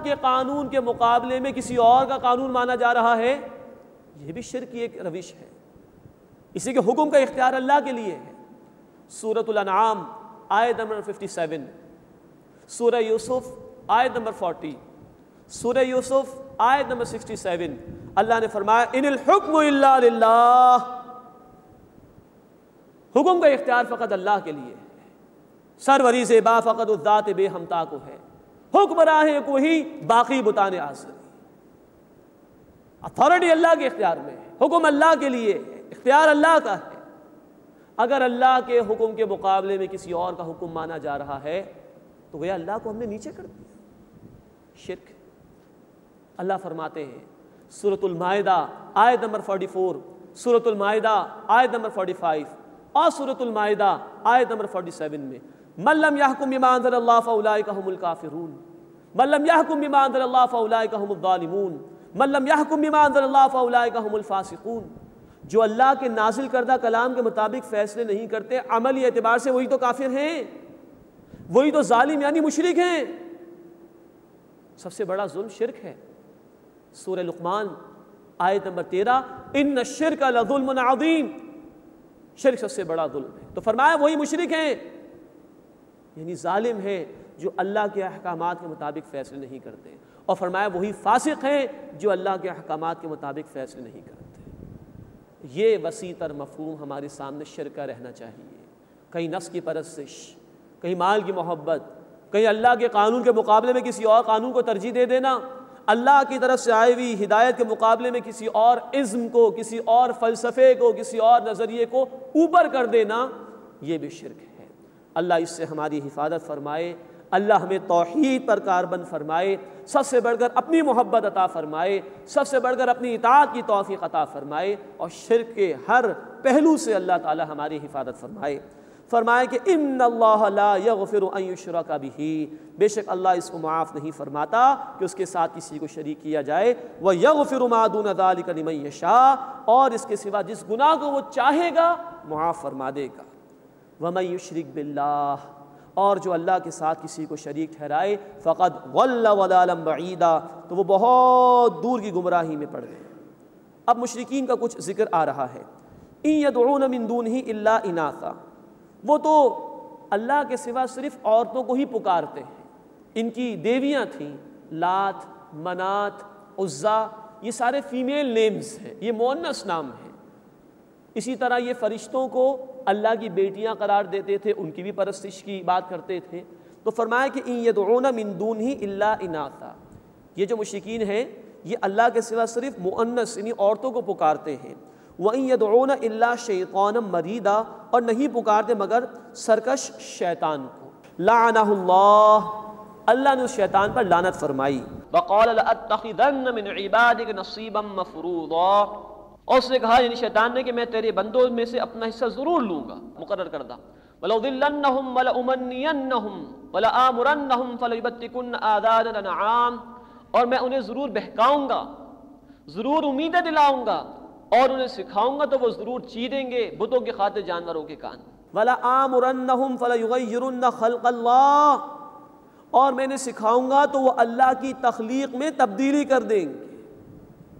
کے قانون کے مقابلے میں کسی اور کا قانون مانا جا رہا ہے، یہ بھی شرک کی ایک روش ہے۔ اسی کے حکم کا اختیار اللہ کے لیے ہے۔ سورۃ الانعام آیت نمبر 57، سورہ یوسف آیت نمبر 40، سورہ یوسف آیت نمبر 67، اللہ نے فرمایا ان الحکم الا للہ، حکم کا اختیار فقط اللہ کے لیے ہے۔ سروری زیبا فقط الذات بے ہمتا کو ہے، حکمراں ہے کوئی باقی بتانے آسری۔ اتھارٹی اللہ کے اختیار میں ہے، حکم اللہ کے لیے ہے، اختیار اللہ کا ہے۔ اگر اللہ کے حکم کے مقابلے میں کسی اور کا حکم مانا جا رہا ہے تو گویا اللہ کو ہم نے نیچے کر دیا، شرک۔ اللہ فرماتے ہیں سورۃ المائدہ آیت نمبر 44، سورۃ المائدہ آیت نمبر 45 اور سورۃ المائدہ آیت نمبر 47 میں من لم يحكم بما انزل الله فاولئك هم الكافرون من لم يحكم بما انزل الله فاولئك هم الظالمون من لم يحكم بما انزل الله فاولئك هم الفاسقون۔ جو اللہ کے نازل کردہ کلام کے مطابق فیصلے نہیں کرتے عملی اعتبار سے وہی تو کافر ہیں، وہی تو ظالم یعنی مشرک ہیں۔ سب سے بڑا ظلم شرک ہے۔ سورہ لقمان آیت نمبر 13 ان الشرک لظلم عظیم، شرک سب سے بڑا ظلم ہے۔ تو فرمایا وہی مشرک ہیں یعنی ظالم ہیں جو اللہ کے احکامات کے مطابق فیصلے نہیں کرتے، اور فرمایا وہی فاسق ہیں جو اللہ کے احکامات کے مطابق فیصلے نہیں کرتے۔ یہ وسیع تر مفہوم ہمارے سامنے شرک کا رہنا چاہیے۔ کہیں نفس کی پرستش، کہیں مال کی محبت، کہیں اللہ کے قانون کے مقابلے میں کسی اور قانون کو ترجیح دے دینا، اللہ کی طرف سے آئی ہوئی ہدایت کے مقابلے میں کسی اور ازم کو، کسی اور فلسفے کو، کسی اور نظریے کو اوپر کر دینا، یہ بھی شرک ہے۔ اللہ اس سے ہماری حفاظت فرمائے، اللہ ہمیں توحید پر کاربند فرمائے، سب سے بڑھ کر اپنی محبت عطا فرمائے، سب سے بڑھ کر اپنی اطاعت کی توفیق عطا فرمائے، اور شرک کے ہر پہلو سے اللہ تعالی ہماری حفاظت فرمائے۔ فرمائے کہ ان اللہ لا یغفر ان یشرک بہ، بے شک اللہ اس کو معاف نہیں فرماتا کہ اس کے ساتھ کسی کو شریک کیا جائے، ویغفر ما دون ذلک لمن یشاء، اور اس کے سوا جس گناہ کو وہ چاہے گا معاف فرما دے گا۔ ومن یشرک باللہ، اور جو اللہ کے ساتھ کسی کو شریک ٹھہرائے فقد ضل ضلالا بعیدا، تو وہ بہت دور کی گمراہی میں پڑ گئے۔ اب مشرکین کا کچھ ذکر آ رہا ہے۔ ان یدعون من دونہ الا اناثا، وہ تو اللہ کے سوا صرف عورتوں کو ہی پکارتے ہیں۔ ان کی دیویاں تھیں، لات، منات، عزا، یہ سارے فیمیل نیمز ہیں، یہ مؤنث نام ہیں۔ اسی طرح یہ فرشتوں کو اللہ کی بیٹیاں قرار دیتے تھے، ان کی بھی پرستش کی بات کرتے تھے۔ تو فرمایا کہ ان یدعون من دونہ الا اناثا، یہ جو مشرکین ہیں یہ اللہ کے سوا صرف مؤنث یعنی عورتوں کو پکارتے ہیں۔ وَإِن يَدْعُونَ إِلَّا شَيْطَانًا مَرِيدًا، اور نہیں پکارتے مگر سرکش شیطان کو۔ لعنہ اللہ، اللہ نے اس شیطان پر لعنت فرمائی۔ وَقَالَ لَأَتَّخِذَنَّ مِنْ عِبَادِكَ نَصِيبًا مَفْرُوضًا، اور اس نے کہا یعنی شیطان نے کہ میں تیرے بندوں میں سے اپنا حصہ ضرور لوں گا، مقرر کردہ۔ وَلَأُضِلَّنَّهُمْ وَلَأُمَنِّيَنَّهُمْ وَلَآمُرَنَّهُمْ فَلَيُبَتِّكُنَّ آذَانَ الْأَنْعَامِ، اور میں انہیں ضرور بہکاؤں گا، ضرور امیدیں دلاؤں گا، اور انہیں سکھاؤں گا تو وہ ضرور چیریں گے بتوں کے خاطر جانوروں کے کان۔ وَلَآمُرَنَّهُمْ فَلَيُغَيِّرُنَّ خَلْقَ اللَّهِ، اور میں انہیں سکھاؤں گا تو وہ اللہ کی تخلیق میں تبدیلی کر دیں گے۔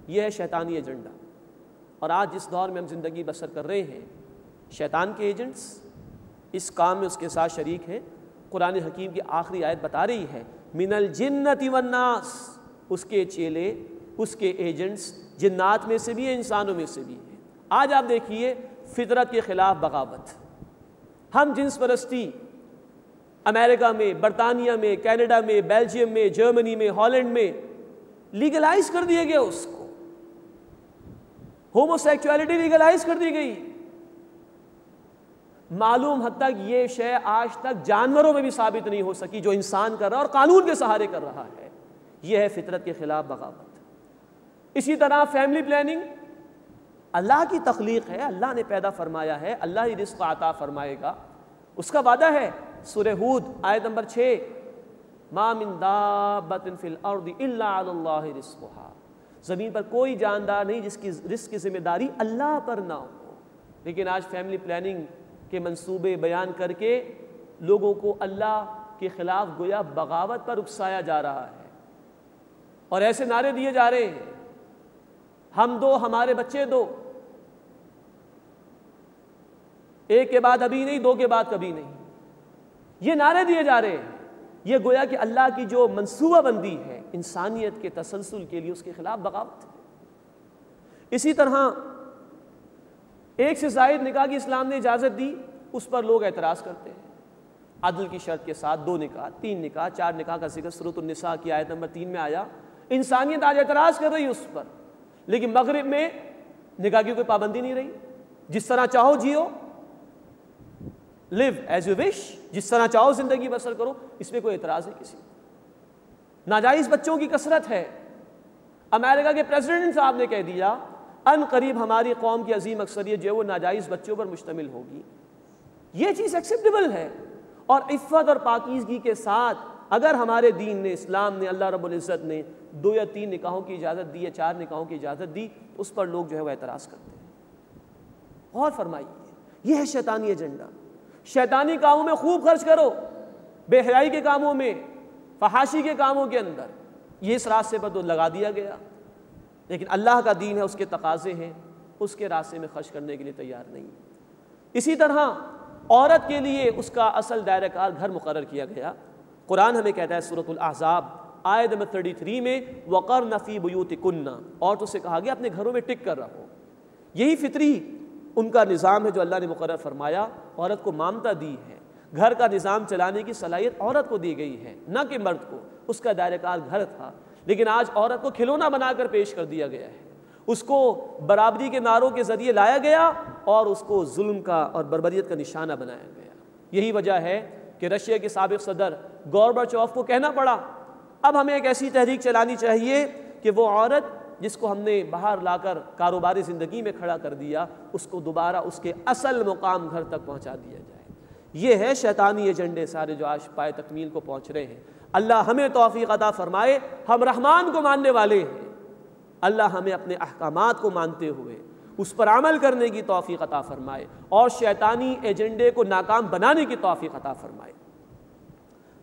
یہ ہے شیطانی ایجنڈا، اور آج جس دور میں ہم زندگی بسر کر رہے ہیں، شیطان کے ایجنٹس اس کام میں اس کے ساتھ شریک ہیں۔ قرآن حکیم کی آخری آیت بتا رہی ہے من الجنۃ والناس، اس کے چیلے، اس کے ایجنٹس جنات میں سے بھی ہیں، انسانوں میں سے بھی ہیں۔ آج آپ دیکھیے فطرت کے خلاف بغاوت، ہم جنس پرستی امریکہ میں، برطانیہ میں، کینیڈا میں، بیلجیم میں، جرمنی میں، ہالینڈ میں لیگلائز کر دیا گیا، اس کو ہومو سیکچولیٹی لیگلائز کر دی گئی۔ معلوم حد تک یہ شے آج تک جانوروں میں بھی ثابت نہیں ہو سکی جو انسان کر رہا ہے اور قانون کے سہارے کر رہا ہے۔ یہ ہے فطرت کے خلاف بغاوت۔ اسی طرح فیملی پلاننگ اللہ کی تخلیق ہے، اللہ نے پیدا فرمایا ہے، اللہ ہی رزق عطا فرمائے گا، اس کا وعدہ ہے۔ سورہ ہود آیت نمبر 6 ما من دابۃ فی الارض الا علی اللہ رزقھا، زمین پر کوئی جاندار نہیں جس کی رزق کی ذمہ داری اللہ پر نہ ہو۔ لیکن آج فیملی پلاننگ کے منصوبے بیان کر کے لوگوں کو اللہ کے خلاف گویا بغاوت پر اکسایا جا رہا ہے۔ اور ایسے نعرے دیے جا رہے ہیں، ہم دو ہمارے بچے دو، ایک کے بعد ابھی نہیں، دو کے بعد کبھی نہیں، یہ نعرے دیے جا رہے ہیں۔ یہ گویا کہ اللہ کی جو منصوبہ بندی ہے انسانیت کے تسلسل کے لیے، اس کے خلاف بغاوت ہے۔ اسی طرح ایک سے زائد نکاح کی اسلام نے اجازت دی، اس پر لوگ اعتراض کرتے ہیں۔ عدل کی شرط کے ساتھ 2 نکاح، 3 نکاح، 4 نکاح کا ذکر سورۃ النساء کی آیت نمبر 3 میں آیا۔ انسانیت آج اعتراض کر رہی ہے اس پر، لیکن مغرب میں نکاح کی کوئی پابندی نہیں رہی، جس طرح چاہو Jio, live as you wish، جس طرح چاہو زندگی بسر کرو، اس میں کوئی اعتراض نہیں کسی کو۔ ناجائز بچوں کی کثرت ہے، امریکہ کے پریزیڈنٹ صاحب نے کہہ دیا ان قریب ہماری قوم کی عظیم اکثریت جو ہے وہ ناجائز بچوں پر مشتمل ہوگی۔ یہ چیز ایکسیپٹیبل ہے، اور عفت اور پاکیزگی کے ساتھ اگر ہمارے دین نے، اسلام نے، اللہ رب العزت نے 2 یا 3 نکاحوں کی اجازت دی یا 4 نکاحوں کی اجازت دی، اس پر لوگ جو ہے وہ اعتراض کرتے ہیں۔ غور فرمائیے، یہ ہے شیطانی ایجنڈا۔ شیطانی کاموں میں خوب خرچ کرو، بے حیائی کے کاموں میں، فحاشی کے کاموں کے اندر، یہ اس راستے پر تو لگا دیا گیا، لیکن اللہ کا دین ہے، اس کے تقاضے ہیں، اس کے راستے میں خرچ کرنے کے لیے تیار نہیں۔ اسی طرح عورت کے لیے اس کا اصل دائرہ کار گھر مقرر کیا گیا۔ قرآن ہمیں کہتا ہے سورۃ الاحزاب آیت نمبر 33 میں وَقَرْنَ فِي بُيُوتِكُنَّ، عورتوں سے کہا گیا اپنے گھروں میں ٹک کر رہو۔ یہی فطری ان کا نظام ہے جو اللہ نے مقرر فرمایا، عورت کو مامتا دی ہے، گھر کا نظام چلانے کی صلاحیت عورت کو دی گئی ہے، نہ کہ مرد کو، اس کا دائرہ کار گھر تھا، لیکن آج عورت کو کھلونا بنا کر پیش کر دیا گیا ہے، اس کو برابری کے نعروں کے ذریعے لایا گیا اور اس کو ظلم کا اور بربریت کا نشانہ بنایا گیا۔ یہی وجہ ہے کہ رشیا کے سابق صدر گورباچوف کو کہنا پڑا اب ہمیں ایک ایسی تحریک چلانی چاہیے کہ وہ عورت جس کو ہم نے باہر لا کر کاروباری زندگی میں کھڑا کر دیا، اس کو دوبارہ اس کے اصل مقام گھر تک پہنچا دیا جائے۔ یہ ہے شیطانی ایجنڈے سارے جو آج پائے تکمیل کو پہنچ رہے ہیں۔ اللہ ہمیں توفیق عطا فرمائے، ہم رحمان کو ماننے والے ہیں، اللہ ہمیں اپنے احکامات کو مانتے ہوئے اس پر عمل کرنے کی توفیق عطا فرمائے اور شیطانی ایجنڈے کو ناکام بنانے کی توفیق عطا فرمائے۔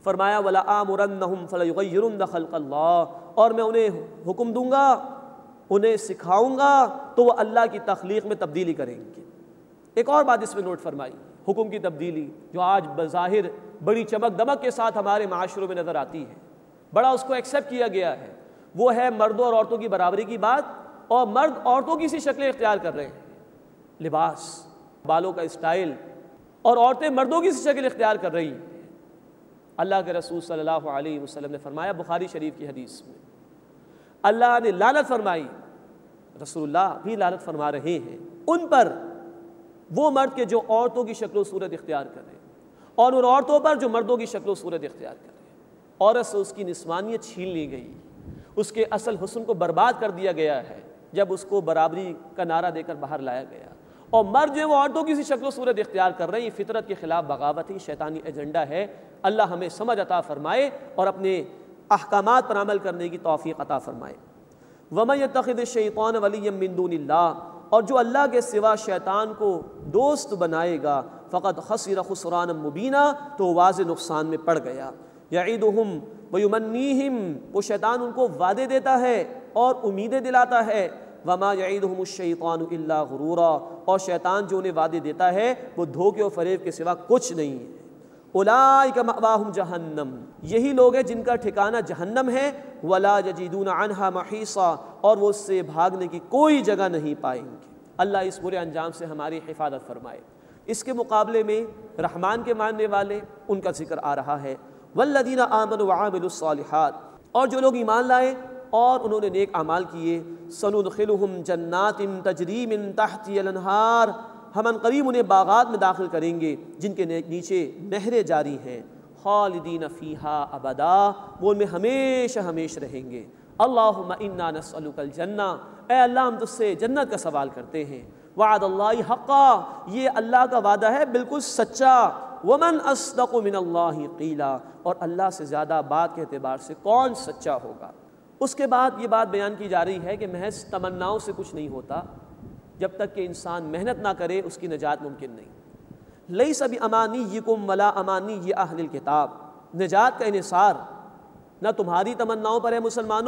فرمایا وَلَآمُرَنَّهُمْ فَلَيُغَيِّرُنَّ خَلْقَ اللَّهِ، اور میں انہیں حکم دوں گا، انہیں سکھاؤں گا تو وہ اللہ کی تخلیق میں تبدیلی کریں گے۔ ایک اور بات اس میں نوٹ فرمائی، حکم کی تبدیلی جو آج بظاہر بڑی چمک دمک کے ساتھ ہمارے معاشروں میں نظر آتی ہے، بڑا اس کو ایکسیپٹ کیا گیا ہے، وہ ہے مردوں اور عورتوں کی برابری کی بات، اور مرد عورتوں کی سی شکلیں اختیار کر رہے ہیں، لباس، بالوں کا اسٹائل، اور عورتیں مردوں کی سی شکل اختیار کر رہی ہیں۔ اللہ کے رسول صلی اللہ علیہ وسلم نے فرمایا بخاری شریف کی حدیث میں، اللہ نے لعنت فرمائی، رسول اللہ بھی لعنت فرما رہے ہیں ان پر، وہ مرد کے جو عورتوں کی شکل و صورت اختیار کر رہے ہیں، اور ان عورتوں پر جو مردوں کی شکل و صورت اختیار کر رہے ہیں۔ عورت سے اس کی نسوانیت چھین لی گئی، اس کے اصل حسن کو برباد کر دیا گیا ہے جب اس کو برابری کا نعرہ دے کر باہر لایا گیا، اور مرد جو ہے وہ عورتوں کی سی شکل و صورت اختیار کر رہے ہیں۔ یہ فطرت کے خلاف بغاوت ہے، شیطانی ایجنڈا ہے۔ اللہ ہمیں سمجھ عطا فرمائے اور اپنے احکامات پر عمل کرنے کی توفیق عطا فرمائے۔ وَمَن يَتَّخِذِ الشَّيْطَانَ وَلِيًّا مِّن دُونِ اللَّهِ، اور جو اللہ کے سوا شیطان کو دوست بنائے گا، فقد خسر خسرانا مبینا، تو واضح نقصان میں پڑ گیا۔ یعیدہم ویمنیہم، وہ شیطان ان کو وعدے دیتا ہے اور امیدیں دلاتا ہے۔ وما یعیدہم الشیطان الا غرورا، اور شیطان جو انہیں وعدے دیتا ہے وہ دھوکے و فریب کے سوا کچھ نہیں ہے۔ اولئک مأواہم جہنم، یہی لوگ ہیں جن کا ٹھکانہ جہنم ہے۔ ولا یجدون عنہا محیصا، اور وہ اس سے بھاگنے کی کوئی جگہ نہیں پائیں گے۔ اللہ اس برے انجام سے ہماری حفاظت فرمائے۔ اس کے مقابلے میں رحمان کے ماننے والے، ان کا ذکر آ رہا ہے، والذین آمنوا وعملوا الصالحات، اور جو لوگ ایمان لائے اور انہوں نے نیک اعمال کیے، سندخلہم جنات تجری من تحتہا الانہار، ہم ان قریب انہیں باغات میں داخل کریں گے جن کے نیچے نہریں جاری ہیں، خالدین فیہا ابدا، وہ ان میں ہمیشہ ہمیشہ رہیں گے۔ اللہم انا نسألک الجنہ، اے اللہ ہم تجھ سے جنت کا سوال کرتے ہیں۔ وعد اللہ حقا، یہ اللہ کا وعدہ ہے بالکل سچا۔ ومن اصدق من اللہ قیلا، اور اللہ سے زیادہ بات کے اعتبار سے کون سچا ہوگا۔ اس کے بعد یہ بات بیان کی جا رہی ہے کہ محض تمناؤں سے کچھ نہیں ہوتا، جب تک کہ انسان محنت نہ کرے اس کی نجات ممکن نہیں۔ لیس بامانیکم ولا امانی اہل الکتاب، نجات کا انحصار نہ تمہاری تمناؤں پر ہے مسلمانوں،